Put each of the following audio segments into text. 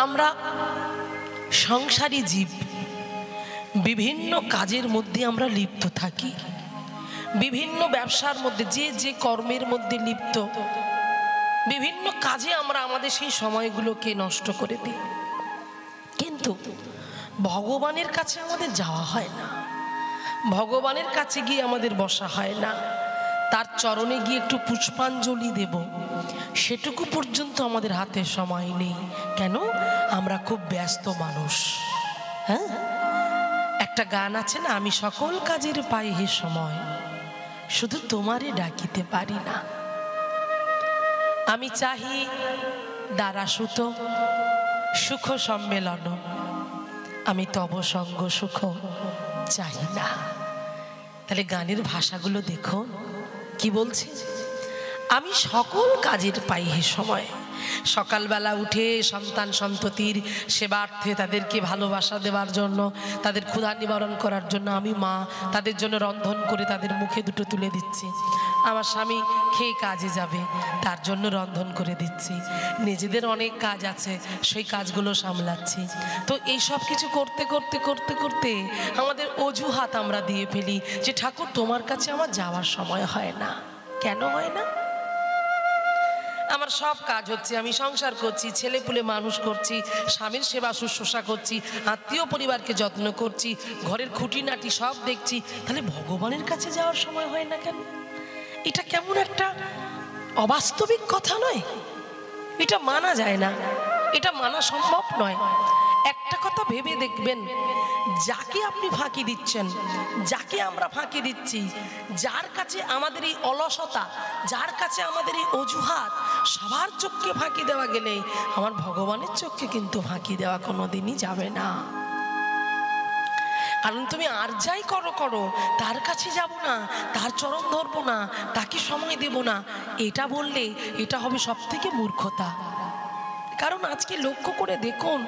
আমরা সংসারী জীব, বিভিন্ন কাজের মধ্যে আমরা লিপ্ত থাকি, বিভিন্ন ব্যবসার মধ্যে, যে যে কর্মের মধ্যে লিপ্ত, বিভিন্ন কাজে আমরা আমাদের সেই সময়গুলোকে নষ্ট করে দিই। কিন্তু ভগবানের কাছে আমাদের যাওয়া হয় না, ভগবানের কাছে গিয়ে আমাদের বসা হয় না, তার চরণে গিয়ে একটু পুষ্পাঞ্জলি দেব, সেটুকু পর্যন্ত আমাদের হাতে সময় নেই। কেন? আমরা খুব ব্যস্ত মানুষ। হ্যাঁ, একটা গান আছে না, আমি সকল কাজের পাই হে সময়, শুধু তোমারে ডাকিতে পারি না। আমি চাহি দ্বারা সুত সুখ সম্মেলন, আমি তব সঙ্গ সুখ চাই না। তাহলে গানের ভাষাগুলো দেখো কি বলছে, আমি সকল কাজের পাই হে সময়। সকালবেলা উঠে সন্তান সন্ততির সেবার্থে, তাদেরকে ভালোবাসা দেওয়ার জন্য, তাদের ক্ষুধা নিবারণ করার জন্য আমি মা তাদের জন্য রন্ধন করে তাদের মুখে দুটো তুলে দিচ্ছি। আমার স্বামী খেয়ে কাজে যাবে, তার জন্য রন্ধন করে দিচ্ছি। নিজেদের অনেক কাজ আছে, সেই কাজগুলো সামলাচ্ছি। তো এই সব কিছু করতে করতে করতে করতে আমাদের অজুহাত আমরা দিয়ে ফেলি যে ঠাকুর তোমার কাছে আমার যাওয়ার সময় হয় না। কেন হয় না? আমার সব কাজ হচ্ছে, আমি সংসার করছি, ছেলে পুলে মানুষ করছি, স্বামীর সেবা শুশ্রূষা করছি, আত্মীয় পরিবারকে যত্ন করছি, ঘরের খুঁটিনাটি সব দেখছি, তাহলে ভগবানের কাছে যাওয়ার সময় হয় না কেন? এটা কেমন একটা অবাস্তবিক কথা নয়? এটা মানা যায় না, এটা মানা সম্ভব নয়। একটা কথা ভেবে দেখবেন, যাকে আপনি ফাঁকি দিচ্ছেন, যাকে আমরা ফাঁকি দিচ্ছি, যার কাছে আমাদের এই অলসতা, যার কাছে আমাদের এই অজুহাত, সবার চোখকে ফাঁকি দেওয়া গেলে আমার ভগবানের চোখকে কিন্তু ফাঁকি দেওয়া কোনোদিনই যাবে না। কারণ তুমি আর যাই করো করো, তার কাছে যাব না, তার চরণ ধরবো না, তাকে সময় দেব না, এটা বললে এটা হবে সব থেকে মূর্খতা। কারণ আজকে লক্ষ্য করে দেখুন,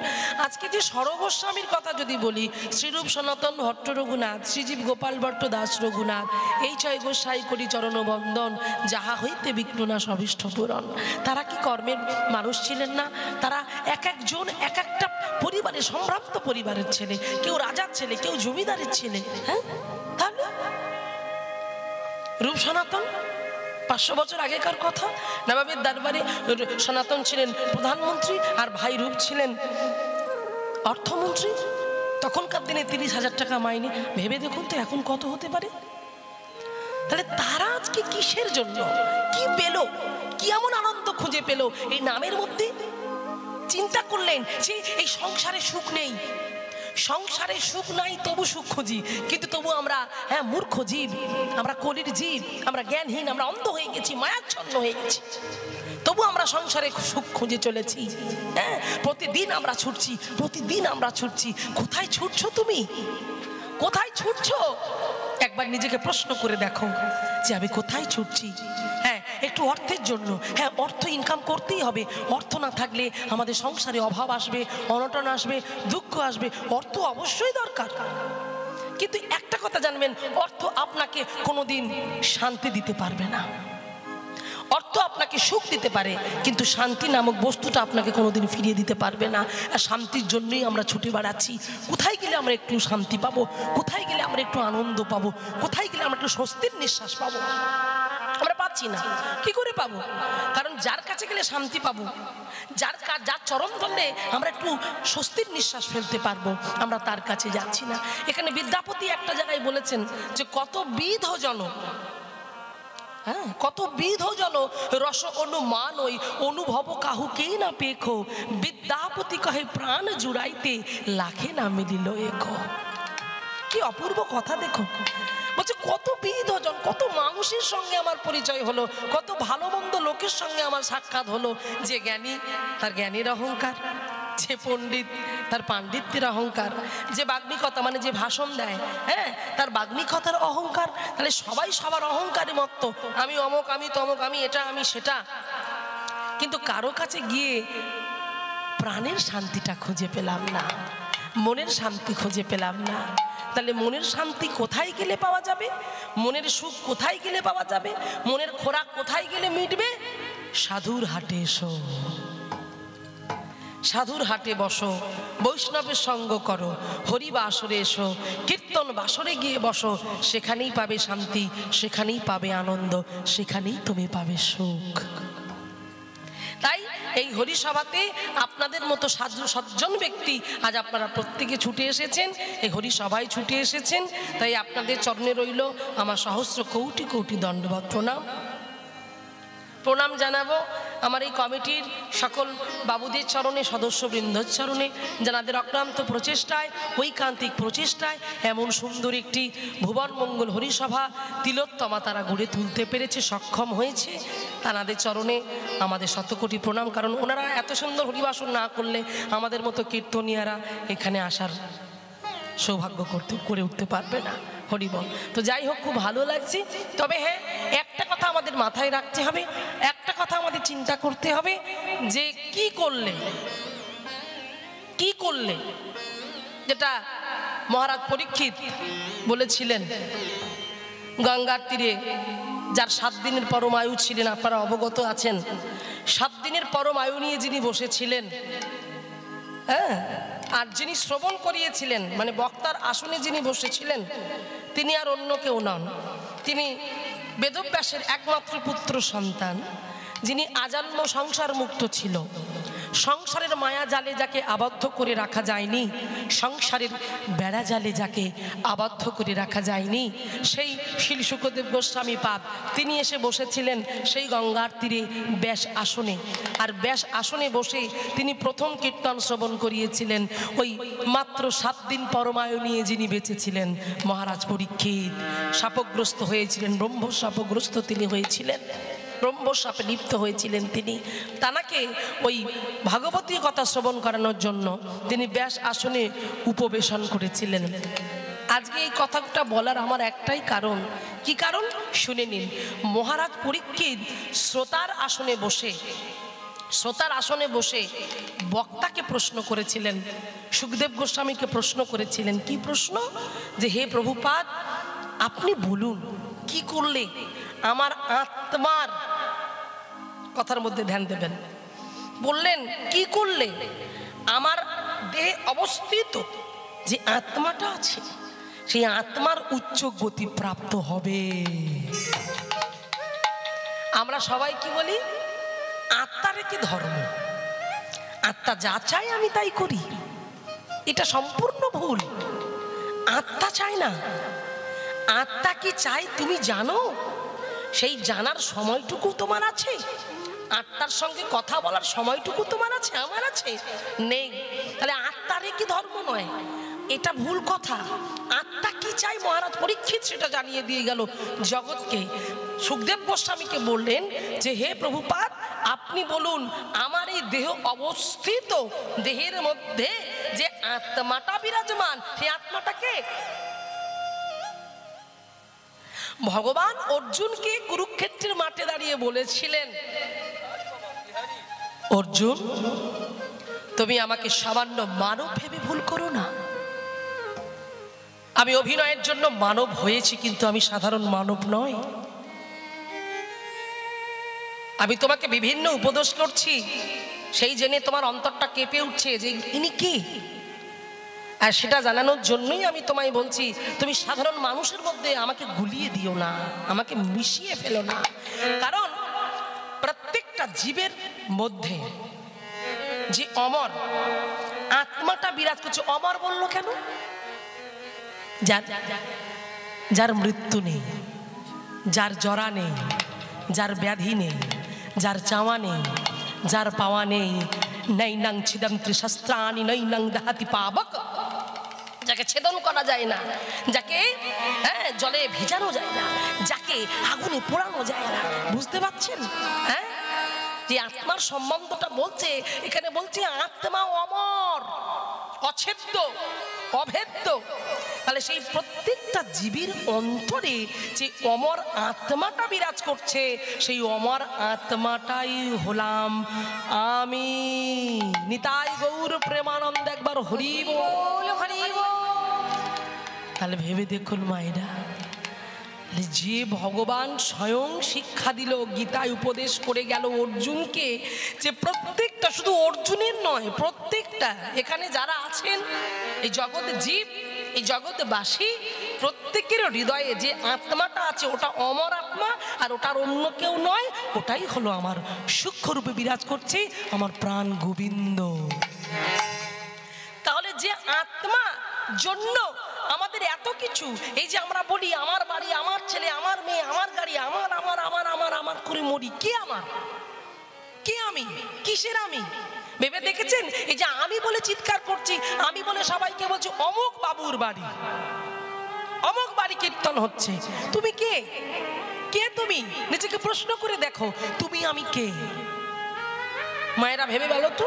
আজকে যে সরগোস্বামীর কথা যদি বলি, শ্রীরূপ সনাতন ভট্ট রঘুনাথ, শ্রীজীব গোপাল ভট্ট দাস রঘুনাথ, এই ছয় গোসাই করি চরণ বন্দন, যাহা হইতে বিঘ্ন নাশ অভীষ্ট পূরণ। তারা কি কর্মের মানুষ ছিলেন না? তারা এক একজন এক একটা পরিবারের, সম্ভ্রান্ত পরিবারের ছেলে, কেউ রাজার ছেলে, কেউ জমিদারের ছেলে। হ্যাঁ, তাহলে রূপ সনাতন 500 বছর আগেকার কথা। নবাবের দরবারে সনাতন ছিলেন প্রধানমন্ত্রী, আর ভাই রূপ ছিলেন অর্থমন্ত্রী। তখনকার দিনে 30,000 টাকা মাইনে, ভেবে দেখুন তো এখন কত হতে পারে। তাহলে তারা আজকে কিসের জন্য, কি পেল, কি এমন আনন্দ খুঁজে পেল এই নামের মধ্যে? চিন্তা করলেন যে এই সংসারে সুখ নেই, সংসারে সুখ নাই, তবু সুখ খুঁজি। কিন্তু তবু আমরা মূর্খ জীব, আমরা কলির জীব, আমরা জ্ঞানহীন, আমরা অন্ধ হয়ে গেছি, মায়াচ্ছন্ন হয়ে গেছি। তবু আমরা সংসারে সুখ খুঁজে চলেছি। হ্যাঁ, প্রতিদিন আমরা ছুটছি, প্রতিদিন আমরা ছুটছি। কোথায় ছুটছো তুমি? কোথায় ছুটছো? একবার নিজেকে প্রশ্ন করে দেখো যে আমি কোথায় ছুটছি। হ্যাঁ, একটু অর্থের জন্য। হ্যাঁ, অর্থ ইনকাম করতেই হবে। অর্থ না থাকলে আমাদের সংসারে অভাব আসবে, অনটন আসবে, দুঃখ আসবে। অর্থ অবশ্যই দরকার, কিন্তু একটা কথা জানবেন, অর্থ আপনাকে কোনোদিন শান্তি দিতে পারবে না। অর্থ আপনাকে সুখ দিতে পারে, কিন্তু শান্তি নামক বস্তুটা আপনাকে কোনোদিন ফিরিয়ে দিতে পারবে না। আর শান্তির জন্যই আমরা ছুটে বেড়াচ্ছি। কোথায় গেলে আমরা একটু শান্তি পাবো, কোথায় গেলে আমরা একটু আনন্দ পাবো, কোথায় গেলে আমরা একটু স্বস্তির নিঃশ্বাস পাবো? আমরা পাচ্ছি না। কি করে পাবো? কারণ যার কাছে গেলে শান্তি পাবো, যার চরণ ধরলে আমরা একটু স্বস্তির নিঃশ্বাস ফেলতে পারবো, আমরা তার কাছে যাচ্ছি না। এখানে বিদ্যাপতি একটা জায়গায় বলেছেন যে কত বিধ জন, হ্যাঁ, কত বিধ জন রস অনুমান ওই অনুভব কাহুকেই না পেখো, বিদ্যাপতি কহে প্রাণ জুড়াইতে লাখে না মিলিল এখো। কি অপূর্ব কথা দেখো। বলছে কত বিধ জন, কত মানুষের সঙ্গে আমার পরিচয় হলো, কত ভালো মন্দ লোকের সঙ্গে আমার সাক্ষাৎ হলো। যে জ্ঞানী তার জ্ঞানীর অহংকার, যে পণ্ডিত তার পাণ্ডিত্যের অহংকার, যে বাগ্মিকতা মানে যে ভাষণ দেয়, হ্যাঁ, তার বাগ্মিকতার অহংকার। তাহলে সবাই সবার অহংকারে মত্ত, আমি অমক, আমি তমক, আমি এটা, আমি সেটা। কিন্তু কারো কাছে গিয়ে প্রাণের শান্তিটা খুঁজে পেলাম না, মনের শান্তি খুঁজে পেলাম না। তাহলে মনের শান্তি কোথায় গেলে পাওয়া যাবে? মনের সুখ কোথায় গেলে পাওয়া যাবে? মনের খোরাক কোথায় গেলে মিটবে? সাধুর হাটে এসো। সাধুর হাটে বসো, বৈষ্ণবের সঙ্গ করো, হরি বাসরে এসো, কীর্তন বাসরে গিয়ে বসো, সেখানেই পাবে শান্তি, সেখানেই পাবে আনন্দ, সেখানেই তুমি পাবে সুখ। তাই এই হরিসভাতে আপনাদের মতো সজ্জন ব্যক্তি আজ আপনারা প্রত্যেকে ছুটে এসেছেন, এই হরিসভায় ছুটে এসেছেন। তাই আপনাদের চরণে রইল আমার সহস্র কোটি কোটি দণ্ডবত প্রণাম। প্রণাম জানাবো আমার এই কমিটির সকল বাবুদের চরণে, সদস্যবৃন্দর চরণে, যাদের অক্লান্ত প্রচেষ্টায়, ঐকান্তিক প্রচেষ্টায় এমন সুন্দর একটি ভুবন মঙ্গল হরিসভা তিলোত্তমা তারা গড়ে তুলতে পেরেছে, সক্ষম হয়েছে। তাদের চরণে আমাদের শতকোটি প্রণাম। কারণ ওনারা এত সুন্দর হরিবাসন না করলে আমাদের মতো কীর্তনিয়ারা এখানে আসার সৌভাগ্য করে উঠতে পারবে না। হরিবল। তো যাই হোক, খুব ভালো লাগছে। তবে হ্যাঁ, একটা কথা আমাদের মাথায় রাখতে হবে, একটা কথা আমাদের চিন্তা করতে হবে যে কি করলে যেটা মহারাজ পরীক্ষিত বলেছিলেন, গঙ্গার তীরে যার 7 দিনের পরম আয়ু ছিলেন, আপনারা অবগত আছেন। 7 দিনের পরম আয়ু নিয়ে যিনি বসেছিলেন, হ্যাঁ, আর যিনি শ্রবণ করিয়েছিলেন, মানে বক্তার আসনে যিনি বসেছিলেন, তিনি আর অন্য কেউ নন। তিনি বেদব্যাসের একমাত্র পুত্র সন্তান, যিনি আজন্ম সংসার মুক্ত ছিল। সংসারের মায়া জালে যাকে আবদ্ধ করে রাখা যায়নি, সংসারের বেড়া জালে যাকে আবদ্ধ করে রাখা যায়নি, সেই শ্রী শুকদেব গোস্বামী পাদ তিনি এসে বসেছিলেন সেই গঙ্গার তীরে ব্যাস আসনে। আর ব্যাস আসনে বসে তিনি প্রথম কীর্তন শ্রবণ করিয়েছিলেন ওই মাত্র 7 দিন পরমায়ু নিয়ে যিনি বেঁচেছিলেন, মহারাজ পরীক্ষিত। শাপগ্রস্ত হয়েছিলেন, ব্রহ্মশাপগ্রস্ত তিনি হয়েছিলেন, ব্রহ্মশাপে লিপ্ত হয়েছিলেন তিনি। তানাকে ওই ভাগবতী কথা শ্রবণ করানোর জন্য তিনি ব্যাস আসনে উপবেশন করেছিলেন। আজকে এই কথাটা বলার আমার একটাই কারণ। কি কারণ? শুনে নিন। মহারাজ পরীক্ষিত শ্রোতার আসনে বসে বক্তাকে প্রশ্ন করেছিলেন, সুখদেব গোস্বামীকে প্রশ্ন করেছিলেন। কি প্রশ্ন? যে হে প্রভুপাদ, আপনি বলুন কি করলে আমার আত্মার, কথার মধ্যে ধ্যান দেবেন, বললেন কি করলে আমার দেহে অবস্থিত যে আত্মাটা আছে, সেই আত্মার উচ্চ গতি প্রাপ্ত হবে। আমরা সবাই কি বলি? আত্মার কি ধর্ম, আত্মা যা চায় আমি তাই করি। এটা সম্পূর্ণ ভুল। আত্মা চায় না। আত্মা কি চাই তুমি জানো? সেই জানার সময়টুকু তোমার আছে? আত্মার সঙ্গে কথা বলার সময়টুকু তোমার আছে? আমার আছে? নেই। তাহলে আত্মার কি ধর্ম নয়, এটা ভুল কথা। আত্মা কি চাই মহারাজ পরীক্ষিত সেটা জানিয়ে দিয়ে গেল জগৎকে। সুখদেব গোস্বামীকে বললেন যে হে প্রভুপাদ, আপনি বলুন আমার এই দেহ অবস্থিত, দেহের মধ্যে যে আত্মাটা বিরাজমান, সেই আত্মাটাকে ভগবান অর্জুনকে কুরুক্ষেত্রের মাঠে দাঁড়িয়ে বলেছিলেন, অর্জুন তুমি আমাকে সামান্য মানব ভেবে ভুল করো না। আমি অভিনয়ের জন্য মানব হয়েছি, কিন্তু আমি সাধারণ মানব নই। আমি তোমাকে বিভিন্ন উপদেশ করছি, সেই জেনে তোমার অন্তরটা কেঁপে উঠছে যে ইনি কে। আর সেটা জানানোর জন্যই আমি তোমায় বলছি, তুমি সাধারণ মানুষের মধ্যে আমাকে গুলিয়ে দিও না, আমাকে মিশিয়ে ফেলো না। কারণ প্রত্যেকটা জীবের মধ্যে যে অমর আত্মাটা বিরাজ করছে। অমর বললো কেন? যার মৃত্যু নেই, যার জরা নেই, যার ব্যাধি নেই, যার চাওয়া নেই, যার পাওয়া নেই। নৈনাং ছিদং ত্রিশস্ত্রাণি নৈনাং দহতি পাবক, যাকে ছেদন করা যায় না, যাকে জলে ভেজানো যায় না, যাকে আগুনে পোড়ানো যায় না। বুঝতে পারছেন? হ্যাঁ, যে আত্মার সম্বন্ধটা বলছে এখানে, বলছে আত্মা অমর, অছেদ্য, অভেদ্য। তাহলে সেই প্রত্যেকটা জীবের অন্তরে যে অমর আত্মাটা বিরাজ করছে, সেই অমর আত্মাটাই হলাম আমি। নিতাই গৌর প্রেমানন্দ, একবার হরি বল, হরি বল। তাহলে ভেবে দেখুন মায়েরা, যে ভগবান স্বয়ং শিক্ষা দিল, গীতায় উপদেশ করে গেল অর্জুনকে, যে প্রত্যেকটা, শুধু অর্জুনের নয়, প্রত্যেকটা এখানে যারা আছেন, এই জগৎ জীব, এই জগৎবাসী, প্রত্যেকের হৃদয়ে যে আত্মাটা আছে ওটা অমর আত্মা, আর ওটার অন্য কেউ নয়, ওটাই হলো আমার সূক্ষ্মরূপে বিরাজ করছে আমার প্রাণ গোবিন্দ। তাহলে যে আত্মা জন্য আমাদের এত কিছু, এই যে আমরা বলি আমার বাড়ি, আমার ছেলে, আমার মেয়ে, আমার গাড়ি, আমার আমার আমার আমার আমার করে মরি, কে আমার, কে আমি, কিসের আমি? ভেবে দেখেছেন? এই যে আমি বলে চিৎকার করছি, আমি বলে সবাইকে বলছি অমুক বাবুর বাড়ি, অমুক বাড়ি কীর্তন হচ্ছে, তুমি কে? কে তুমি? নিজেকে প্রশ্ন করে দেখো, তুমি আমি কে? মায়েরা ভেবে বলো তো,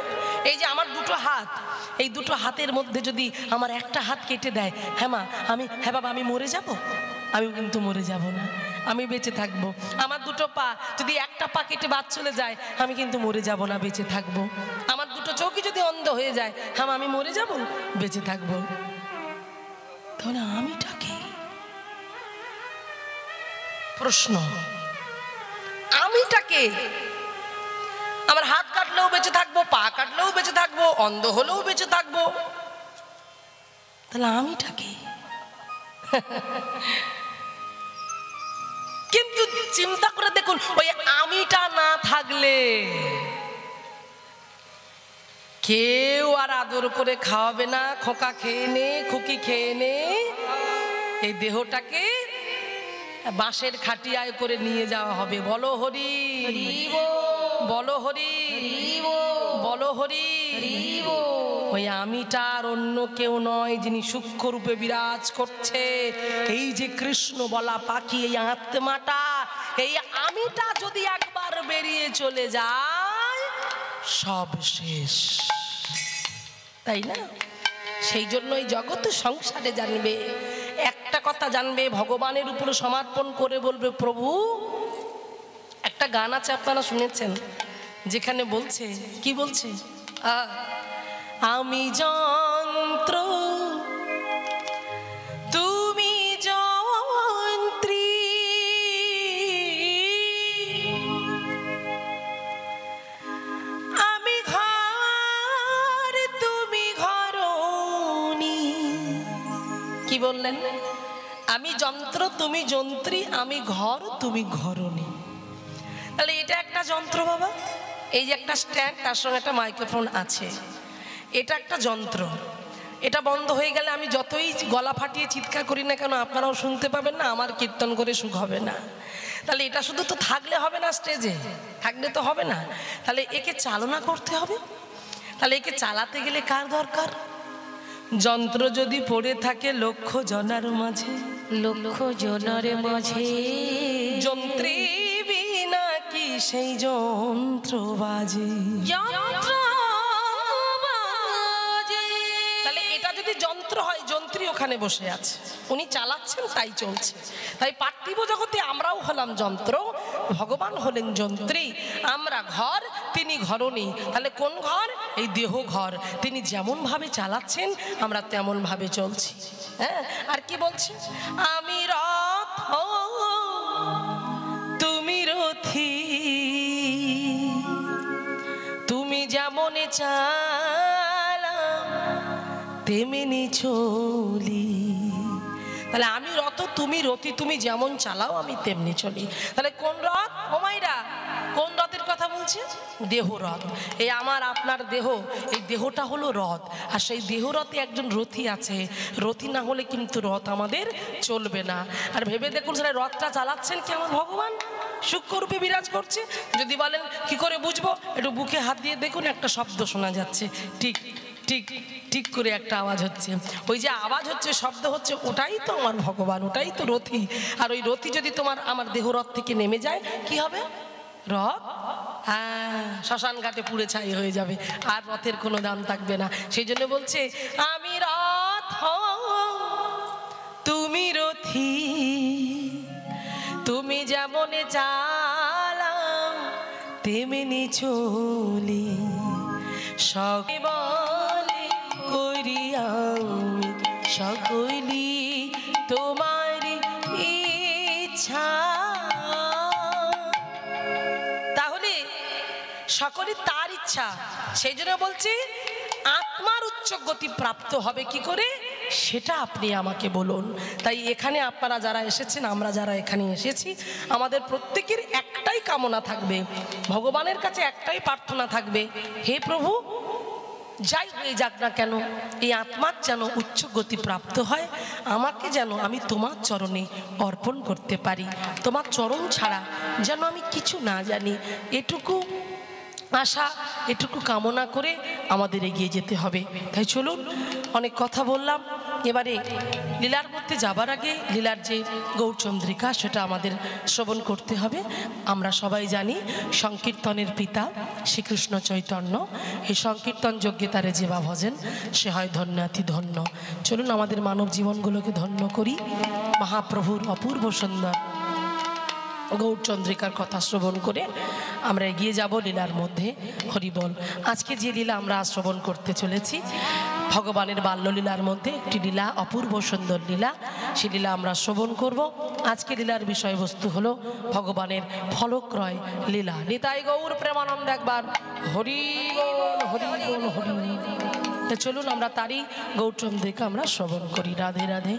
এই যে আমার দুটো হাত, এই দুটো হাতের মধ্যে যদি আমার একটা হাত কেটে দেয়, হ্যাঁ মা আমি, হ্যাঁ বাবা আমি মরে যাব? আমি কিন্তু মরে যাব না, আমি বেঁচে থাকবো। আমার দুটো পা, যদি একটা পা কেটে বাদ চলে যায়, আমি কিন্তু মরে যাব না, বেঁচে থাকবো। আমার দুটো চোখই যদি অন্ধ হয়ে যায়, হ্যাঁ আমি মরে যাব, বেঁচে থাকবো। তাহলে আমিটা কে? প্রশ্ন, আমিটা কে? আমার হাত কাটলেও বেঁচে থাকবো, পা কাটলেও বেঁচে থাকবো, অন্ধ হলেও বেঁচে থাকবো, তাহলে আমিটা কে? কিন্তু চিন্তা করে দেখুন, ওই আমিটা না থাকলে কেউ আর আদর করে খাওয়াবে না, খোকা খেয়ে নে, খুকি খেয়ে নে, এই দেহটাকে বাঁশের খাটিয়ায় করে নিয়ে যাওয়া হবে। বলো হরি, বলো হরি, বলো হরি। ওই আমিটা আর অন্য কেউ নয়, যিনি সূক্ষ্ম রূপে বিরাজ করছে, এই যে কৃষ্ণ বলা পাখি, এই আত্মাটা, এই আমিটা যদি একবার বেরিয়ে চলে যায় সব শেষ, তাই না? সেই জন্য এই জগৎ সংসারে জানবে, একটা কথা জানবে, ভগবানের উপরে সমর্পণ করে বলবে প্রভু। একটা গান আছে আপনারা শুনেছেন, যেখানে বলছে, কি বলছে, আমি যন্ত্র তুমি যন্ত্রী, আমি ঘর তুমি ঘরণী। কি বললেন? আমি যন্ত্র তুমি যন্ত্রী, আমি ঘর তুমি ঘরণী। তাহলে এটা একটা যন্ত্র বাবা, এই যে একটা স্ট্যান্ড, তার সঙ্গে একটা মাইক্রোফোন আছে, এটা একটা যন্ত্র। এটা বন্ধ হয়ে গেলে আমি যতই গলা ফাটিয়ে চিৎকার করি না কেন, আপনারাও শুনতে পাবেন না, আমার কীর্তন করে সুখ হবে না। তাহলে এটা শুধু তো থাকলে হবে না, স্টেজে থাকলে তো হবে না, তাহলে একে চালনা করতে হবে। তাহলে একে চালাতে গেলে কার দরকার? যন্ত্র যদি পড়ে থাকে লক্ষ জনার মাঝে, লক্ষ জনের মাঝে, যন্ত্রী বিনা কি সেই যন্ত্র বাজে, যন্ত্র বাজে। তাহলে এটা যদি যন্ত্র হয়, যন্ত্রী ওখানে বসে আছে, উনি চালাচ্ছেন, তাই চলছে। তাই পার্থিব জগতে আমরাও হলাম যন্ত্র, ভগবান হলেন যন্ত্রী, আমরা ঘর, তিনি ঘরণী। তাহলে কোন ঘর? এই দেহ ঘর। তিনি যেমন ভাবে চালাচ্ছেন আমরা তেমন ভাবে চলছি। হ্যাঁ, আর কি বলছে? আমি রথ তুমি রথী, তুমি যেমন চালাও তেমনি চলি। তাহলে আমি রথ, তুমি রথী, তুমি যেমন চালাও আমি তেমনি চলি। তাহলে কোন রথ? ও মাইরা, কোন রথের কথা বলছে? দেহ রথ। এই আমার আপনার দেহ, এই দেহটা হলো রথ, আর সেই দেহ রথে একজন রথী আছে। রথী না হলে কিন্তু রথ আমাদের চলবে না। আর ভেবে দেখুন, সেটা রথটা চালাচ্ছেন কেমন? ভগবান সূক্ষ্মরূপে বিরাজ করছে। যদি বলেন কি করে বুঝবো, একটু বুকে হাত দিয়ে দেখুন, একটা শব্দ শোনা যাচ্ছে, ঠিক ঠিক ঠিক করে একটা আওয়াজ হচ্ছে। ওই যে আওয়াজ হচ্ছে, শব্দ হচ্ছে, ওটাই তো আমার ভগবান, ওটাই তো রথী। আর ওই রথী যদি তোমার আমার দেহ রথ থেকে নেমে যায়, কি হবে? রথ শ্মশান ঘাটে পুড়ে ছাই হয়ে যাবে, আর রথের কোনো দাম থাকবে না। সেই জন্য বলছে আমি রথ তুমি রথী, তুমি যেমন চালাও তেমনি চলি, সকলে করি আমি সকলি তোমার ইচ্ছা সকলই তার ইচ্ছা। সেই জন্য বলছি আত্মার উচ্চ গতি প্রাপ্ত হবে কি করে সেটা আপনি আমাকে বলুন। তাই এখানে আপনারা যারা এসেছেন, আমরা যারা এখানে এসেছি, আমাদের প্রত্যেকের একটাই কামনা থাকবে, ভগবানের কাছে একটাই প্রার্থনা থাকবে, হে প্রভু যাই হয়ে যাক না কেন এই আত্মার যেন উচ্চ গতি প্রাপ্ত হয়, আমাকে যেন আমি তোমার চরণে অর্পণ করতে পারি, তোমার চরণ ছাড়া যেন আমি কিছু না জানি, এটুকু আশা, এটুকু কামনা করে আমাদের এগিয়ে যেতে হবে। তাই চলুন, অনেক কথা বললাম, এবারে লীলার মধ্যে যাবার আগে লীলার যে গৌরচন্দ্রিকা সেটা আমাদের শ্রবণ করতে হবে। আমরা সবাই জানি সংকীর্তনের পিতা শ্রীকৃষ্ণ চৈতন্য, এই সংকীর্তন যজ্ঞে তারে যে বা ভজেন সে হয় ধন্যাতি ধন্য। চলুন আমাদের মানব জীবনগুলোকে ধন্য করি, মহাপ্রভুর অপূর্ব সুন্দর গৌরচন্দ্রিকার কথা শ্রবণ করে আমরা এগিয়ে যাব লীলার মধ্যে। হরিবল। আজকে যে লীলা আমরা শ্রবণ করতে চলেছি ভগবানের বাল্যলীলার মধ্যে একটি লীলা, অপূর্ব সুন্দর লীলা, সেই লীলা আমরা শ্রবণ করব। আজকে লীলার বিষয়বস্তু হলো ভগবানের ফলক্রয় লীলা। নিতাই গৌর প্রেমানন্দ একবার হরি বল, হরি বল, হরি বল। চলুন আমরা তারই গৌরচন্দ্রিকা আমরা শ্রবণ করি। রাধে রাধে।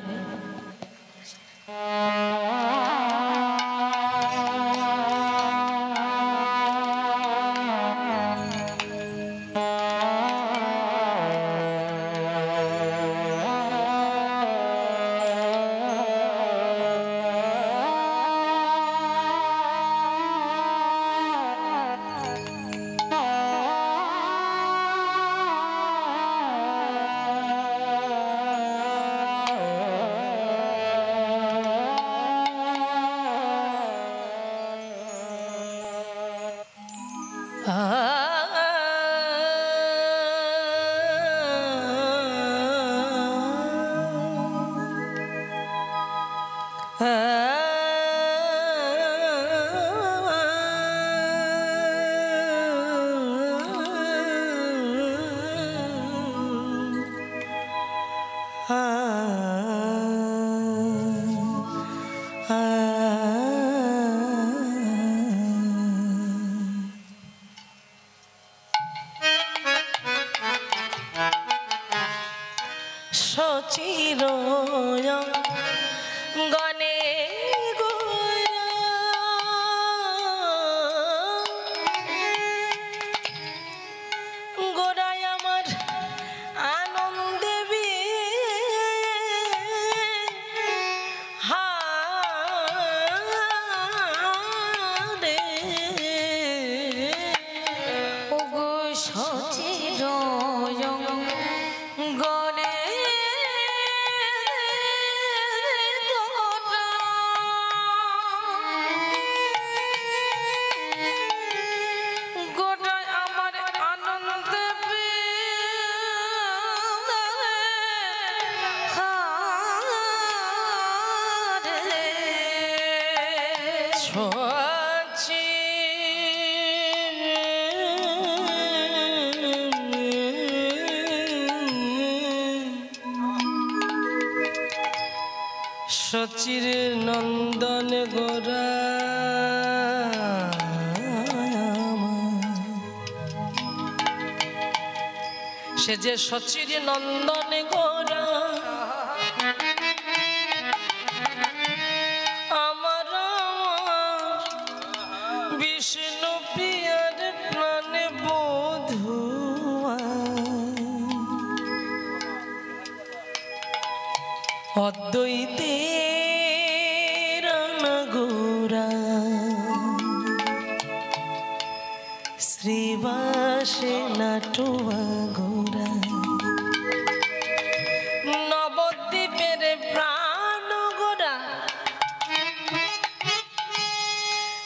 সচির নন্দন গোরা সে যে সচির নন্দন গোরা আমার বিষ্ণু প্রিয়ার প্রাণে বধুয়া অদ্বৈতে শ্রীবাসে নাটুয়া গোরা নবদ্বীপের প্রাণ গোরা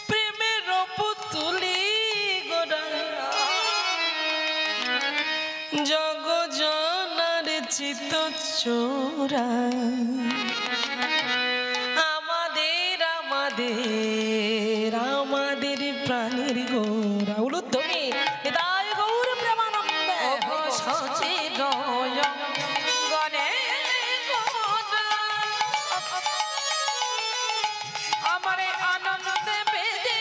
প্রেমের পুতুলি গোরা জগ জনার চিত চোরা আমাদের আমাদের আমাদের প্রাণের গোরা উলুধ্বনি নিতাই গৌর প্রেমানন্দ সচির গণে আমার আনন্দ বেদে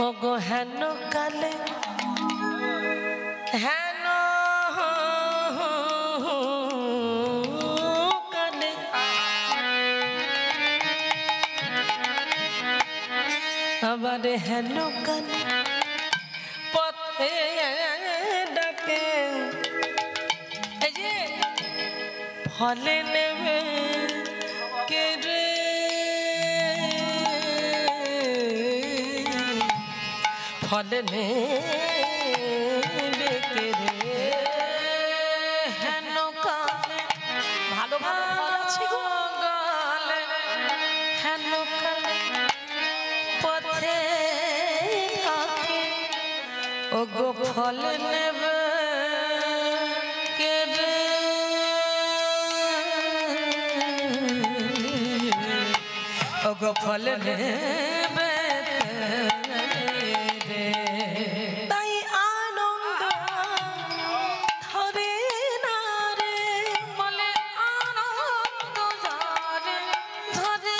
ওগো হেন কালে হেন কালে আবার হেন কালে পথে ডাকে এই যে ফলে নেবে কে রে ফলে নেবে কে রে হেন কালে ভালো ভালো আছি গো গালে হেন কালে পথে ডাকে ওগো ফলে নেবে কে রে ওগো ফলে নেবে রে তাই আনন্দ ধরে না রে বলে আনন্দ ধরে ধরে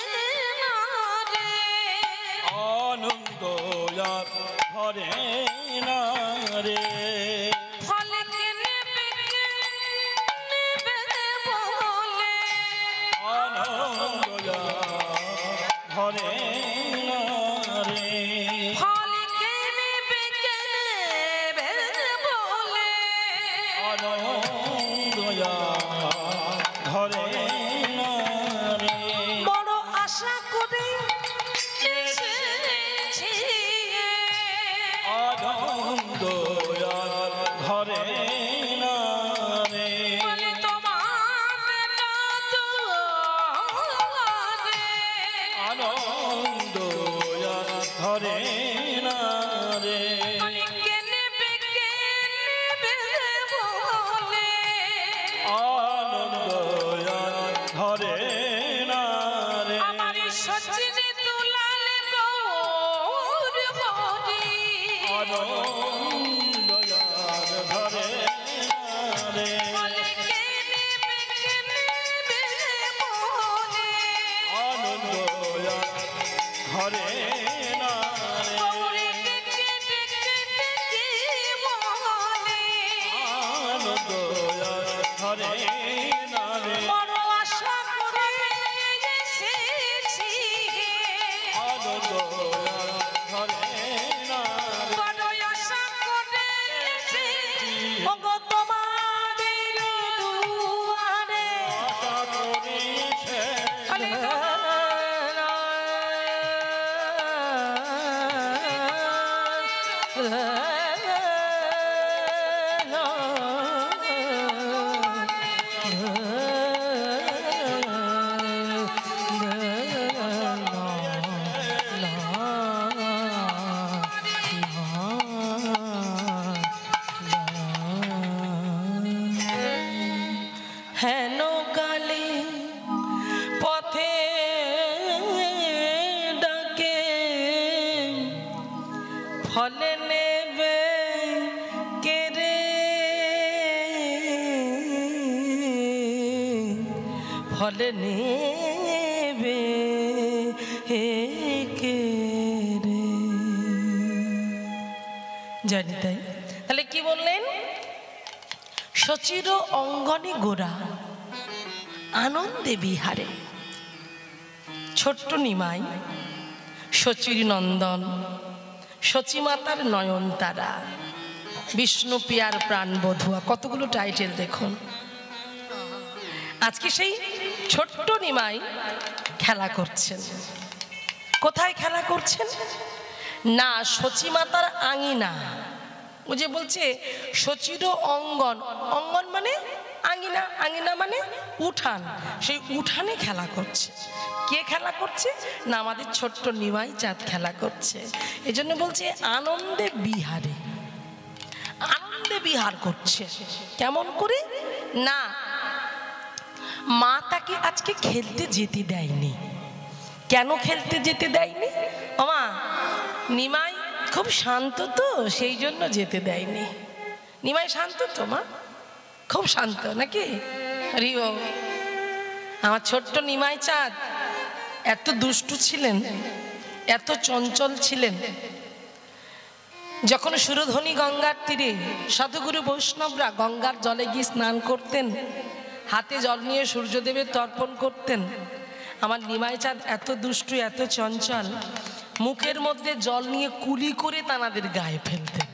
না রে আনন্দ ধরে না রে ফলে কে নেবে বলে আনন্দ ধরে না রে ফলে কে নেবে বলে আনন্দ ধরে না রে বড় আশা করে এসেছি আনন্দ ধরে না রে বলে তোমার দুয়ারে আনন্দ ধরে না রে কে নেবে বলে আনন্দ ধরে না রে আমার সচিন দুলাল গৌর হরি আনন্দ ধরে না রে বলে কে নেবে বলে আনন্দ ধরে না রে গৌরী ডেকে ডেকে ডেকে বলে আনন্দ ধরে না রে বড় আশা করে এসেছি আনন্দ ধরে না রে বড় আশা করে এসেছি ওগো তোমাদের দুয়ারে আশা করি সে হেন কালে পথে ডাকে ফলে নেবে কে রে ফলে নেবে কে রে জানি তাই তাহলে কি বললেন সচির অঙ্গনে গোরা আনন্দে বিহারে ছোট্ট নিমাই সচির নন্দন সচিমাতার নয়নতারা বিষ্ণু পিয়ার প্রাণ বধুয়া কতগুলো টাইটেল দেখুন আজকে সেই ছোট্ট নিমাই খেলা করছেন কোথায় খেলা করছেন না সচিমাতার আঙিনা ও যে বলছে সচির অঙ্গন অঙ্গন মানে আঙিনা আঙিনা মানে উঠান সেই উঠানে খেলা করছে কে খেলা করছে না আমাদের ছোট্ট নিমাই চাঁদ খেলা করছে এজন্য বলছে আনন্দে বিহারে আনন্দে বিহার করছে কেমন করে না মা তাকে আজকে খেলতে যেতে দেয়নি কেন খেলতে যেতে দেয়নি ওমা নিমাই খুব শান্ত তো সেই জন্য যেতে দেয়নি নিমাই শান্ত তো মা খুব শান্ত নাকি রিও আমার ছোট্ট নিমাই চাঁদ এত দুষ্টু ছিলেন এত চঞ্চল ছিলেন যখন সুরধ্বনি গঙ্গার তীরে সাধুগুরু বৈষ্ণবরা গঙ্গার জলে গিয়ে স্নান করতেন, হাতে জল নিয়ে সূর্যদেবের তর্পণ করতেন, আমার নিমাই চাঁদ এত দুষ্টু এত চঞ্চল, মুখের মধ্যে জল নিয়ে কুলি করে তানাদের গায়ে ফেলতেন,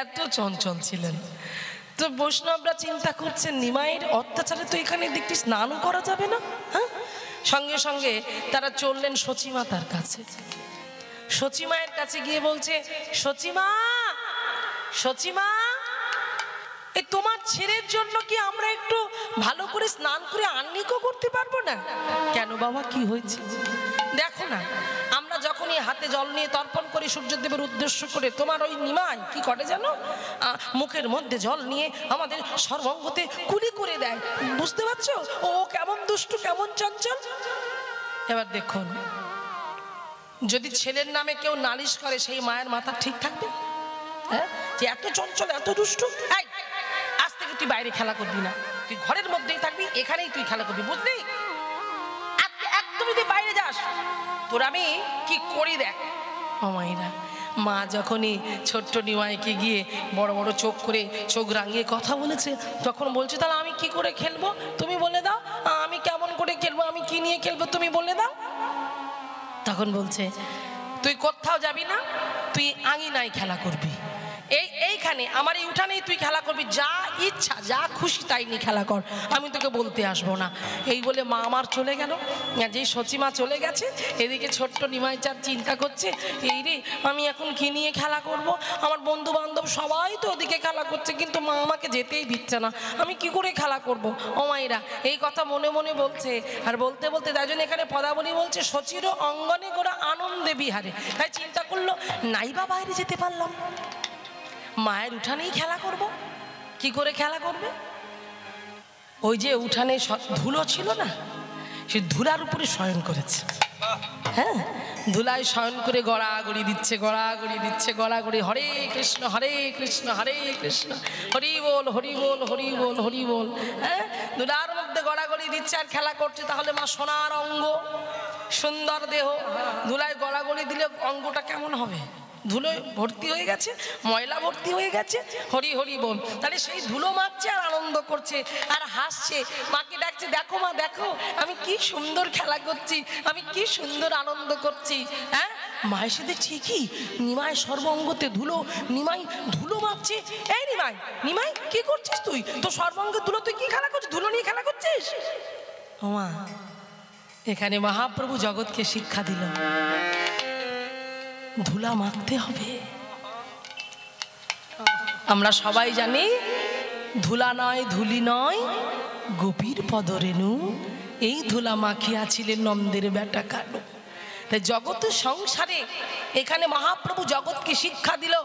এত চঞ্চল ছিলেন। তো বৈষ্ণবরা চিন্তা করছেন নিমাইয়ের অত্যাচারে তো এখানে দেখতে স্নানও করা যাবে না। হ্যাঁ, সঙ্গে সঙ্গে তারা চললেন সচিমাতার কাছে। সচিমায়ের কাছে গিয়ে বলছে, সচিমা, সচিমা, এই তোমার ছেলের জন্য কি আমরা একটু ভালো করে স্নান করে আহ্নিকও করতে পারবো না? কেন বাবা, কি হয়েছে? দেখো না, আমরা যখনই হাতে জল নিয়ে তর্পণ করি সূর্যদেবের উদ্দেশ্য করে, তোমার ওই নিমাই কি করে জানো, মুখের মধ্যে জল নিয়ে আমাদের সর্বাঙ্গতে কুলি করে দেয়। বুঝতে পারছো ও কেমন দুষ্টু, কেমন চঞ্চল। এবার দেখুন, যদি ছেলের নামে কেউ নালিশ করে সেই মায়ের মাথা ঠিক থাকবে? হ্যাঁ, যে এত চঞ্চল এত দুষ্টু, এই আজ থেকে তুই বাইরে খেলা করবি না, তুই ঘরের মধ্যেই থাকবি, এখানেই তুই খেলা করবি, বুঝলি? একদমই তুই বাইরে যাস, তোর আমি কি করি দেখ। ও মাইরা, মা যখনই ছোট্ট নিমাইকে গিয়ে বড় বড় চোখ করে চোখ রাঙিয়ে কথা বলেছে, তখন বলছে তাহলে আমি কি করে খেলবো তুমি বলে দাও, আমি কেমন করে খেলবো, আমি কি নিয়ে খেলবো তুমি বলে দাও। তখন বলছে তুই কোথাও যাবি না, তুই আঙিনায় খেলা করবি, এইখানে আমার এই উঠানেই তুই খেলা করবি, যা ইচ্ছা যা খুশি তাই নিয়ে খেলা কর, আমি তোকে বলতে আসবো না। এই বলে মা আমার চলে গেল। যেই সচিমা চলে গেছে, এদিকে ছোট্ট নিমাই চাঁদ চিন্তা করছে, এই রে আমি এখন কি নিয়ে খেলা করব, আমার বন্ধু বান্ধব সবাই তো ওদিকে খেলা করছে, কিন্তু মা আমাকে যেতেই দিচ্ছে না, আমি কি করে খেলা করব। ও মাইরা এই কথা মনে মনে বলছে, আর বলতে বলতে তাই জন্য এখানে পদাবলী বলছে সচির অঙ্গনে গোড়া আনন্দে বিহারে। তাই চিন্তা করলো, নাইবা বাইরে যেতে পারলাম, মায়ের উঠানেই খেলা করব। কি করে খেলা করবে? ওই যে উঠানে ধুলো ছিল না, সে ধুলার উপরে শয়ন করেছে। হ্যাঁ, ধুলায় শয়ন করে গড়াগড়ি দিচ্ছে, গড়াগড়ি দিচ্ছে, গড়াগড়ি, হরে কৃষ্ণ হরে কৃষ্ণ হরে কৃষ্ণ, হরি বল হরি বল হরি বল হরি বল। হ্যাঁ, ধুলার মধ্যে গড়াগড়ি দিচ্ছে আর খেলা করছে। তাহলে মা সোনার অঙ্গ, সুন্দর দেহ, ধুলায় গড়াগড়ি দিলে অঙ্গটা কেমন হবে? ধুলো ভর্তি হয়ে গেছে, ময়লা ভর্তি হয়ে গেছে, হরি হরি বল। তাহলে সেই ধুলো মারছে আর আনন্দ করছে আর হাসছে, মাকে ডাকছে, দেখো মা দেখো আমি কি সুন্দর খেলা করছি, আমি কি সুন্দর আনন্দ করছি। হ্যাঁ, মায়ের সাথে ঠিকই নিমাই সর্বাঙ্গতে ধুলো, নিমাই ধুলো মারছে। এই নিমাই, নিমাই কি করছিস তুই? তো সর্বাঙ্গে ধুলো, তুই কি খেলা করছিস? ধুলো নিয়ে খেলা করছিস? ও মা, এখানে মহাপ্রভু জগৎকে শিক্ষা দিল, ধুলা মাখতে হবে। আমরা সবাই জানি ধুলা নয় ধুলি নয় গোপীর পদরেণু, এই ধুলা মাখিয়াছিলেন নন্দের বেটা কানু। তাই জগৎ সংসারে এখানে মহাপ্রভু জগৎকে শিক্ষা দিল,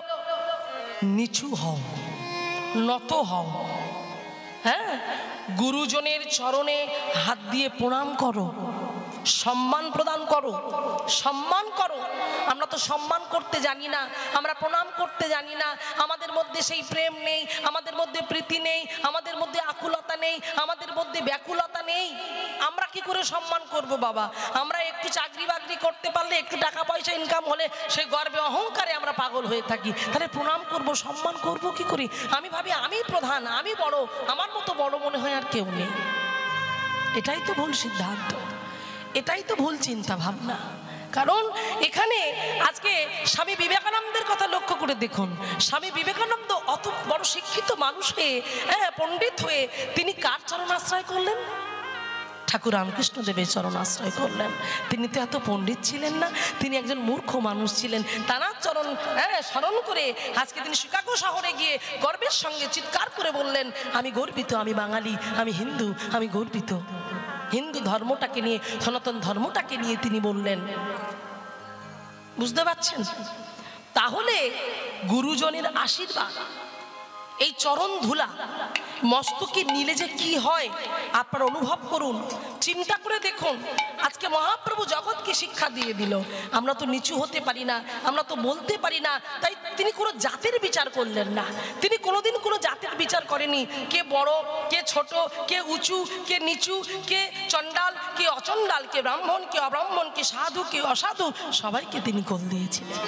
নিচু হও, নত হও। হ্যাঁ, গুরুজনের চরণে হাত দিয়ে প্রণাম করো, সম্মান প্রদান করো, সম্মান করো। আমরা তো সম্মান করতে জানি না, আমরা প্রণাম করতে জানি না, আমাদের মধ্যে সেই প্রেম নেই, আমাদের মধ্যে প্রীতি নেই, আমাদের মধ্যে আকুলতা নেই, আমাদের মধ্যে ব্যাকুলতা নেই। আমরা কি করে সম্মান করব বাবা? আমরা একটু চাকরি বাকরি করতে পারলে, একটু টাকা পয়সা ইনকাম হলে সেই গর্বে অহংকারে আমরা পাগল হয়ে থাকি। তাহলে প্রণাম করব, সম্মান করব কি করে? আমি ভাবি আমি প্রধান, আমি বড়, আমার মতো বড় মনে হয় আর কেউ নেই। এটাই তো ভুল সিদ্ধান্ত, এটাই তো ভুল চিন্তা ভাবনা। কারণ এখানে আজকে স্বামী বিবেকানন্দের কথা লক্ষ্য করে দেখুন, স্বামী বিবেকানন্দ অত বড় শিক্ষিত মানুষ হয়ে, পণ্ডিত হয়ে, তিনি কার চরণ আশ্রয় করলেন? ঠাকুর রামকৃষ্ণ দেবের চরণ আশ্রয় করলেন। তিনি তো এত পণ্ডিত ছিলেন না, তিনি একজন মূর্খ মানুষ ছিলেন। তাঁর চরণ স্মরণ করে আজকে তিনি শিকাগো শহরে গিয়ে গর্বের সঙ্গে চিৎকার করে বললেন, আমি গর্বিত, আমি বাঙালি, আমি হিন্দু, আমি গর্বিত। হিন্দু ধর্মটাকে নিয়ে, সনাতন ধর্মটাকে নিয়ে তিনি বললেন। বুঝতে পারছেন? তাহলে গুরুজনের আশীর্বাদ, এই চরণ ধুলা মস্তকে নিলে যে কি হয় আপনারা অনুভব করুন, চিন্তা করে দেখুন। আজকে মহাপ্রভু জগৎকে শিক্ষা দিয়ে দিল, আমরা তো নিচু হতে পারি না, আমরা তো বলতে পারি না, তাই তিনি কোনো জাতের বিচার করলেন না। তিনি কোনোদিন কোনো জাতের বিচার করেনি, কে বড় কে ছোট, কে উঁচু কে নিচু, কে চণ্ডাল কে অচণ্ডাল, কে ব্রাহ্মণ কে অব্রাহ্মণ, কে সাধু কে অসাধু, সবাইকে তিনি কোল দিয়েছিলেন,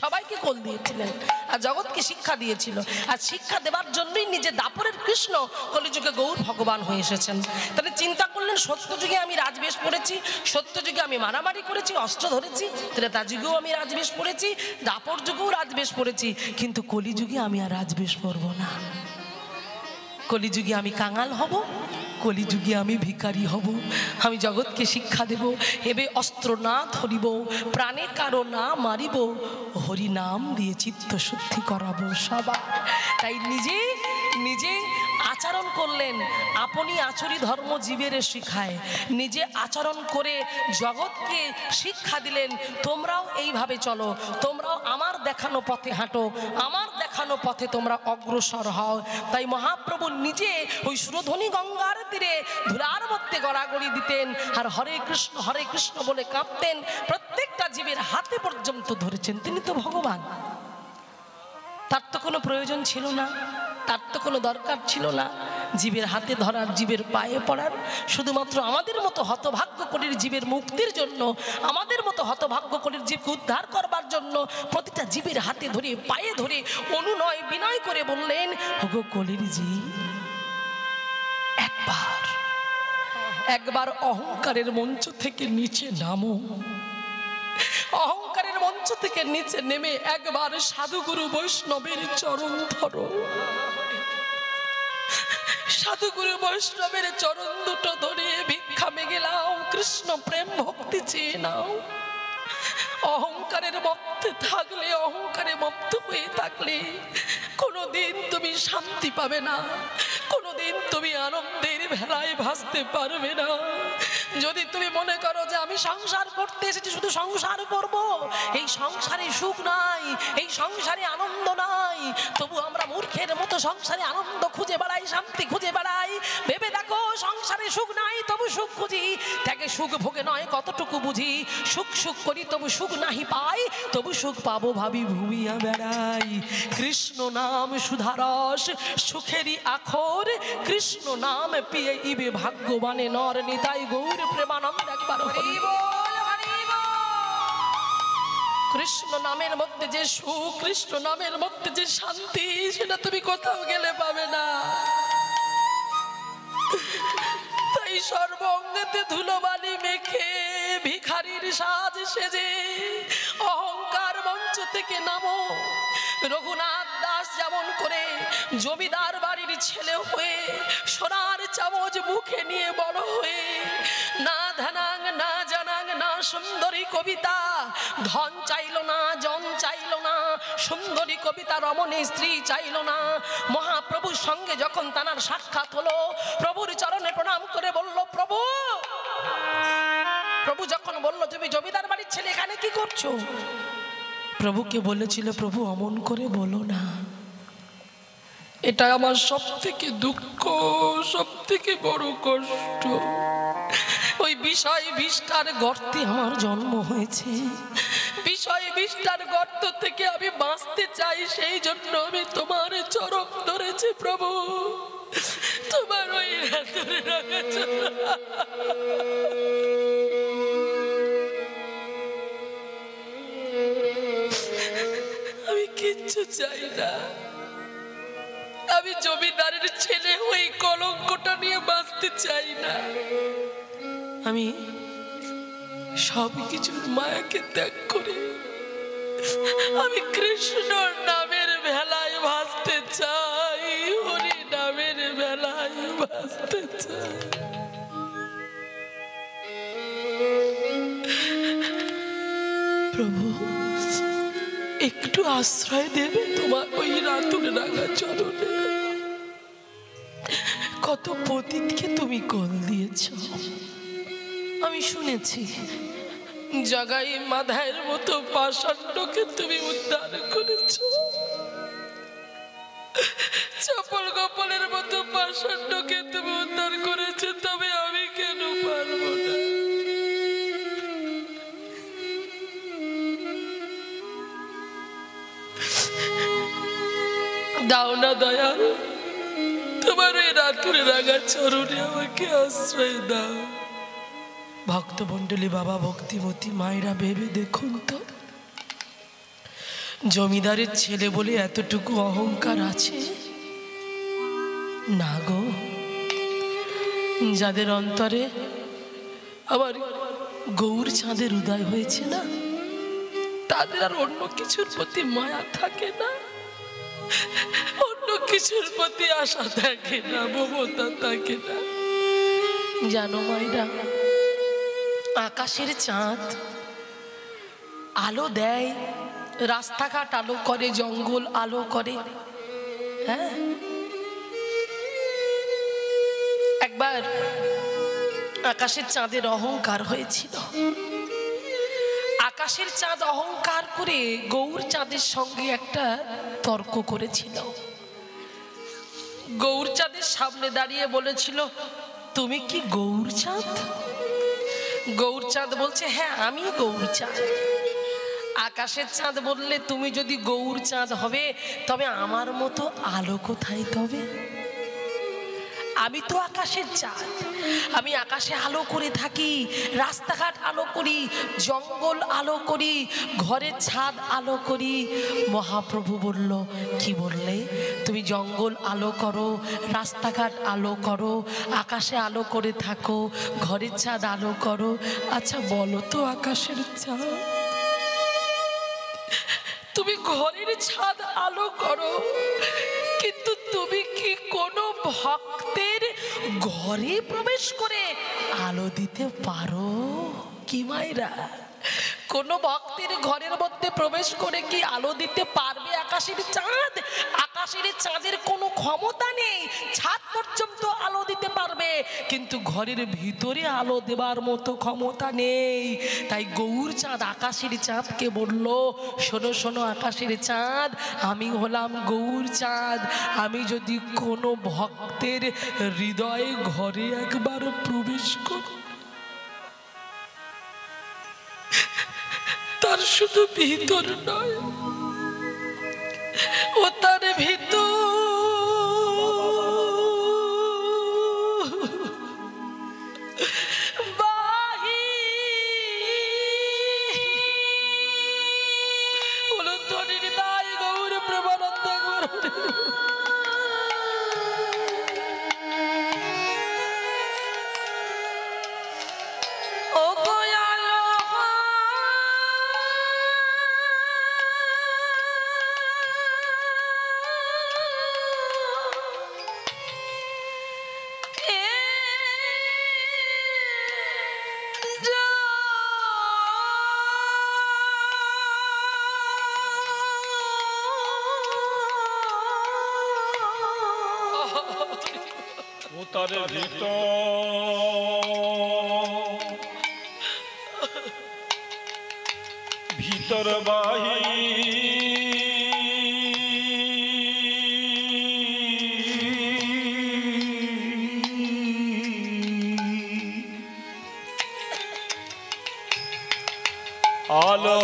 সবাইকে কোল দিয়েছিলেন আর জগৎকে শিক্ষা দিয়েছিল। আর শিক্ষা দেওয়ার জন্যই নিজে দাপরের কৃষ্ণ কলিযুগে গৌর ভগবান হয়ে এসেছেন। তাহলে চিন্তা করলেন, সত্যযুগে আমি রাজবেশ পড়েছি, সত্যযুগে আমি মারামারি করেছি, অস্ত্র ধরেছি, ত্রেতা যুগেও আমি রাজবেশ পড়েছি, দাপর যুগেও রাজবেশ পড়েছি, কিন্তু কলিযুগে আমি আর রাজবেশ পরব না। কলিযুগে আমি কাঙাল হব, কলিযুগে আমি ভিখারি হব। আমি জগৎকে শিক্ষা দেব, হেবে অস্ত্র না ধরিব, প্রাণে কারো না মারিব, হরি নাম দিয়ে চিত্ত শুদ্ধি করাবো সবার। তাই নিজে নিজে আচরণ করলেন, আপনি আচরি ধর্ম জীবের শিখায়, নিজে আচরণ করে জগৎকে শিক্ষা দিলেন, তোমরাও এইভাবে চলো, তোমরাও আমার দেখানো পথে হাঁটো, আমার দেখানো পথে তোমরা অগ্রসর হও। তাই মহাপ্রভু নিজে ওই সুরধ্বনি গঙ্গার তীরে ধুলার মধ্যে গড়াগড়ি দিতেন আর হরে কৃষ্ণ বলে কাঁপতেন, প্রত্যেকটা জীবের হাতে পর্যন্ত ধরেছেন। তিনি তো ভগবান, তার তো কোনো প্রয়োজন ছিল না, তার তো কোনো দরকার ছিল না জীবের হাতে ধরার, জীবের পায়ে পড়ার। শুধুমাত্র আমাদের মতো হতভাগ্য কলির জীবের মুক্তির জন্য, আমাদের মতো হতভাগ্য কলির জীবকে উদ্ধার করবার জন্য প্রতিটা জীবের হাতে ধরে, পায়ে ধরে অনুনয় বিনয় করে বললেন, ওগো কলির জীব, একবার অহংকারের মঞ্চ থেকে নিচে নামো, অহংকারের মঞ্চ থেকে নিচে নেমে একবার সাধুগুরু বৈষ্ণবের চরণ ধরো, সাধুগুরু বৈষ্ণবের চরণ দুটো ধরে ভিক্ষা মেগে নাও, কৃষ্ণ প্রেম ভক্তি চেয়ে নাও। অহংকারের মধ্যে থাকলে, অহংকারে মত্ত হয়ে থাকলে কোনোদিন তুমি শান্তি পাবে না, কোনোদিন তুমি আনন্দের ভেলায় ভাসতে পারবে না। যদি তুমি মনে করো যে আমি সংসার করতে এসেছি, শুধু সংসার করব, এই সংসারে সুখ নাই, এই সংসারে আনন্দ নাই, তবু আমরা মূর্খের মতো সংসারে আনন্দ খুঁজে বেড়াই, শান্তি খুঁজে বেড়াই। ভেবে দেখো, সংসারে সুখ নাই তবু সুখ খুঁজি, তাকে সুখ ভোগে নয় কতটুকু বুঝি, সুখ সুখ করি তবু সুখ নাহি পাই, তবু সুখ পাবো ভাবি ভূমিয়া বেড়াই। কৃষ্ণ নাম সুধারস সুখেরই আখর, কৃষ্ণ নাম পিয়ে ইবে ভাগ্যবানে নর, নিতাই গৌর প্রেমানন্দ একবার হরি বল, হরি বল। কৃষ্ণ নামের মধ্যে যে সুখ, কৃষ্ণ নামের মধ্যে যে শান্তি, সেটা তুমি কোথাও গেলে পাবে না। তাই সর্বঙ্গেতে ধুলোবালি মেখে ভিখারির সাজ সেজে অহংকার মঞ্চ থেকে নামো। রঘুনাথ দাস যেমন করে জমিদার বাড়ির ছেলে হয়ে, সোনার চামচ মুখে নিয়ে বড় হয়ে, না ধ্যানাং না জানাং না সুন্দরী কবিতা, ধন চাইল না, জন চাইল না, সুন্দরী কবিতা রমণী স্ত্রী চাইল না। মহাপ্রভুর সঙ্গে যখন তানার সাক্ষাৎ হলো, প্রভুর চরণে প্রণাম করে বলল, প্রভু। প্রভু যখন বলল, তুমি জমিদার বাড়ির ছেলে এখানে কি করছো? প্রভুকে বলেছিল, প্রভু অমন করে বলো না, এটা আমার সব থেকে দুঃখ, সব থেকে বড় কষ্ট। ওই বিষয় বিষ্ঠার গর্তে আমার জন্ম হয়েছে, বিষয় বিষ্ঠার গর্ত থেকে আমি বাঁচতে চাই, সেই জন্য আমি তোমার চরণ ধরেছি প্রভু, তোমার ওই ধরে রাখার জন্য। আমি কিচ্ছু চাই না, আমি জমিদারের ছেলে ওই কলঙ্কটা নিয়ে বাঁচতে চাই না। আমি সব কিছুর মায়াকে ত্যাগ করে আমি কৃষ্ণর নামের ভেলায় ভাসতে চাই, হরি নামের ভেলায় ভাসতে চাই। প্রভু, একটু আশ্রয় দেবে তোমার ওই রাতুল রাঙা চরণে। কত পতিতকে তুমি কোল দিয়েছ, আমি শুনেছি। জগাই মাধায়ের মতো পাষাণ্ডকে তুমি উদ্ধার করেছ। চপল কপালের মতো পাষাণ্ডকে তুমি উদ্ধার করেছে, তবে আমি কেন পারবো না? দাও না দয়াল, তোমার এই রাতুরে রাগা চরণে আমাকে আশ্রয় দাও। ভক্তমণ্ডলী, বাবা ভক্তিমতী মায়েরা ভেবে দেখুন তো, জমিদারের ছেলে বলে এতটুকু অহংকার আছে না গো? যাদের অন্তরে আবার গৌর চাঁদের উদয় হয়েছে না, তাদের আর অন্য কিছুর প্রতি মায়া থাকে না, অন্য কিছুর প্রতি আশা থাকে না, মমতা থাকে না। জানো মায়েরা, আকাশের চাঁদ আলো দেয়, রাস্তাঘাট আলো করে, জঙ্গল আলো করে। হ্যাঁ, একবার আকাশের চাঁদের অহংকার হয়েছিল। আকাশের চাঁদ অহংকার করে গৌর চাঁদের সঙ্গে একটা তর্ক করেছিল। গৌর চাঁদের সামনে দাঁড়িয়ে বলেছিল, তুমি কি গৌর চাঁদ? গৌর চাঁদ বলছে, হ্যাঁ আমি গৌর চাঁদ। আকাশের চাঁদ বললে, তুমি যদি গৌর চাঁদ হবে তবে আমার মতো আলো কোথায়? তবে আমি তো আকাশের চাঁদ, আমি আকাশে আলো করে থাকি, রাস্তাঘাট আলো করি, জঙ্গল আলো করি, ঘরের ছাদ আলো করি। মহাপ্রভু বলল, কি বললে? তুমি জঙ্গল আলো করো, রাস্তাঘাট আলো করো, আকাশে আলো করে থাকো, ঘরের ছাদ আলো করো। আচ্ছা বলো তো আকাশের চাঁদ, তুমি ঘরের ছাদ আলো করো, কিন্তু তুমি কি কোনো ভক্তের ঘরে প্রবেশ করে আলো দিতে পারো? কি মায়েরা, কোন ভক্তের ঘরের মধ্যে প্রবেশ করে কি আলো দিতে পারবে আকাশের চাঁদ? আকাশের চাঁদের কোনো ক্ষমতা নেই, ছাদ পর্যন্ত আলো দিতে পারবে, কিন্তু ঘরের ভিতরে আলো দেবার মতো ক্ষমতা নেই। তাই গৌর চাঁদ আকাশের চাঁদকে বলল, শোনো শোনো আকাশের চাঁদ, আমি হলাম গৌর চাঁদ, আমি যদি কোনো ভক্তের হৃদয়ে ঘরে একবার প্রবেশ করি, তার শুধু ভিতর নয়, ও তার ভিতর গৌর প্রেমানন্দ একবার তার ভিতর বাহি আলো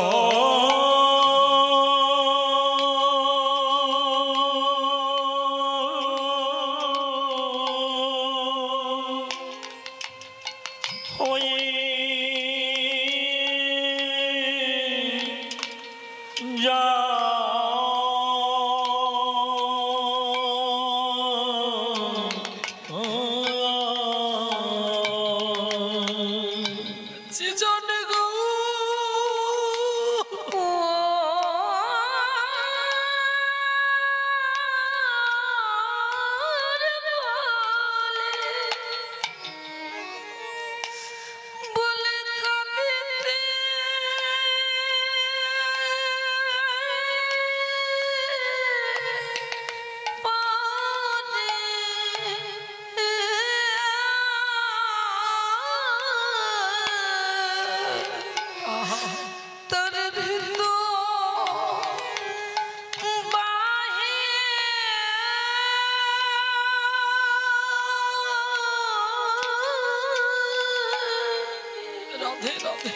রাধে রাধে।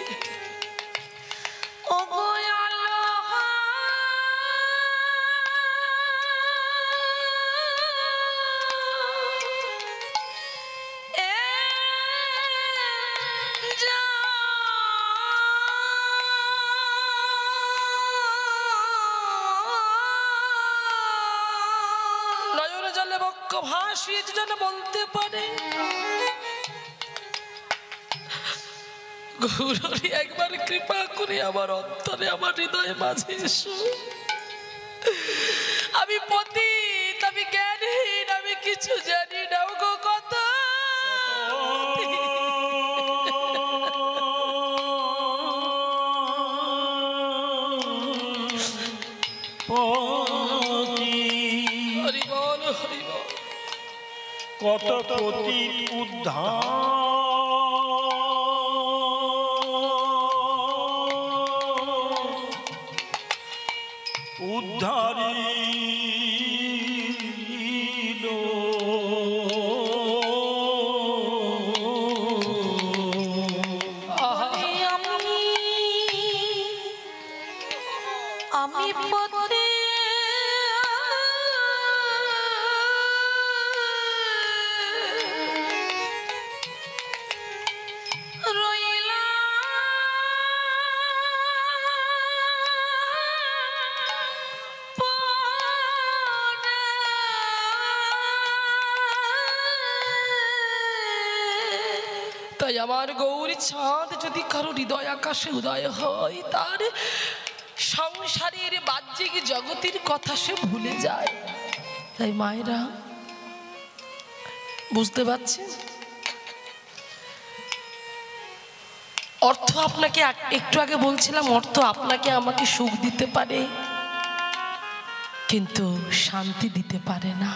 ও গো আল্লাহ নয়নে জলে বক্ষ ভাসিয়ে যেন বলতে পারে গৌরী একবার কৃপা করে আমার অন্তরে আমার হৃদয়ে মাঝে এসো। আমি পতিত, আমি জ্ঞানহীন, আমি কিছু জানি না গো কত হরি বল হরি বল। কত পতিত উদ্ধারিল আমি পথে তাই আমার গৌরী চাঁদ যদি কারো হৃদয় আকাশে উদয় হয়, তার সংসারের বাহ্যিক জগতের কথা সে ভুলে যায়। তাই মায়েরা বুঝতে পারছেন, অর্থ আপনাকে একটু আগে বলছিলাম, অর্থ আপনাকে আমাকে সুখ দিতে পারে কিন্তু শান্তি দিতে পারে না।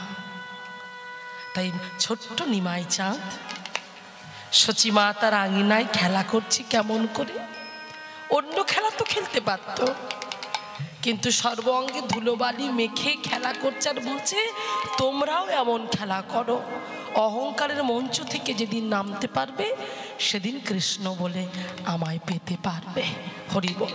তাই ছোট্ট নিমাই চাঁদ সচিমা তার আঙিনায় খেলা করছি কেমন করে। অন্য খেলা তো খেলতে পারত, কিন্তু সর্ব অঙ্গে ধুলোবালি মেখে খেলা করছে আর বলছে তোমরাও এমন খেলা করো। অহংকারের মঞ্চ থেকে যেদিন নামতে পারবে সেদিন কৃষ্ণ বলে আমায় পেতে পারবে। হরি বল।